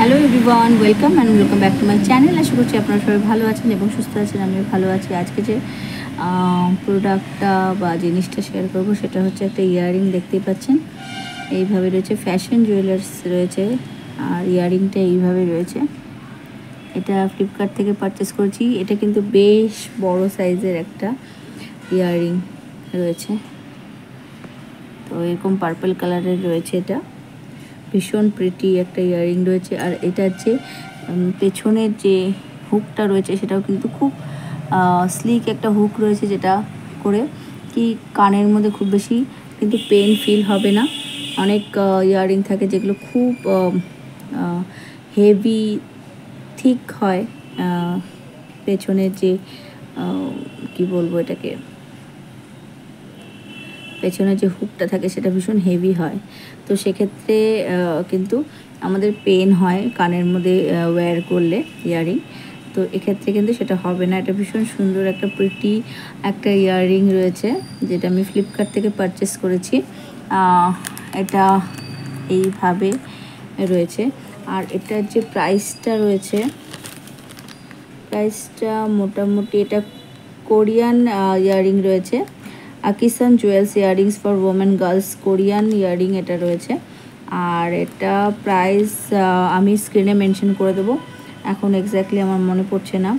Hello everyone, welcome back to my channel. আশা করছি আপনারা সবাই ভালো আছেন এবং সুস্থ আছেন। আমিও ভালো আছি। আজকে যে প্রোডাক্টটা বা জিনিসটা শেয়ার করবো সেটা হচ্ছে একটা ইয়াররিং। দেখতেই পাচ্ছেন এইভাবে রয়েছে, ফ্যাশন জুয়েলার্স রয়েছে আর ইয়াররিংটা এইভাবে রয়েছে। এটা ফ্লিপকার্ট থেকে পারচেস করেছি। এটা কিন্তু বেশ বড় সাইজের একটা ইয়াররিং রয়েছে। তো এরকম পার্পল কালারের রয়েছে, এটা ভীষণ প্রিটি একটা ইয়াররিং রয়েছে। আর এটার যে পেছনের যে হুকটা রয়েছে সেটাও কিন্তু খুব স্লিক একটা হুক রয়েছে, যেটা করে কি কানের মধ্যে খুব বেশি কিন্তু পেন ফিল হবে না। অনেক ইয়াররিং থাকে যেগুলো খুব হেভি থিক হয়, পেছনের যে কি বলবো এটাকে, পেছনে যে হুকটা থাকে সেটা ভীষণ হেভি হয়। তো সেক্ষেত্রে কিন্তু আমাদের পেন হয় কানের মধ্যে ওয়্যার করলে ইয়াররিং। তো এক্ষেত্রে কিন্তু সেটা হবে না। এটা ভীষণ সুন্দর একটা প্রিটি একটা ইয়াররিং রয়েছে, যেটা আমি ফ্লিপকার্ট থেকে পারচেস করেছি। এটা এইভাবে রয়েছে। আর এটার যে প্রাইসটা রয়েছে, প্রাইসটা মোটামুটি, এটা কোরিয়ান ইয়াররিং রয়েছে। আকিসান jewels earrings for women girls, Korean earring এটা রয়েছে। আর এটা প্রাইস আমি স্ক্রিনে মেনশন করে দেবো, এখন এক্স্যাক্টলি আমার মনে পড়ছে না।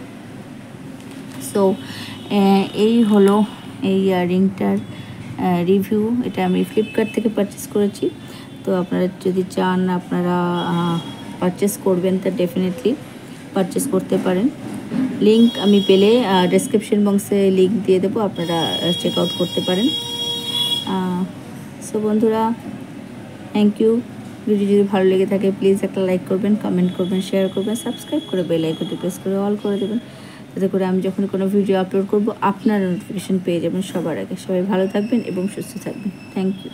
সো এই হলো এই ইয়াররিংটার রিভিউ। এটা আমি ফ্লিপকার্ট থেকে পারচেস করেছি। তো আপনারা যদি চান আপনারা পারচেস করবেন, তা ডেফিনেটলি পারচেস করতে পারেন। লিঙ্ক আমি পেলে ডেসক্রিপশন বক্সে লিঙ্ক দিয়ে দেবো, আপনারা চেক আউট করতে পারেন। সো বন্ধুরা, থ্যাংক ইউ। ভিডিও যদি ভালো লেগে থাকে প্লিজ একটা লাইক করবেন, কমেন্ট করবেন, শেয়ার করবেন, সাবস্ক্রাইব করে বেল আইকনটি প্রেস করে অল করে দেবেন, যাতে করে আমি যখন কোনো ভিডিও আপলোড করব আপনারা নোটিফিকেশন পেয়ে যাবেন সবার আগে। সবাই ভালো থাকবেন এবং সুস্থ থাকবেন। Thank you.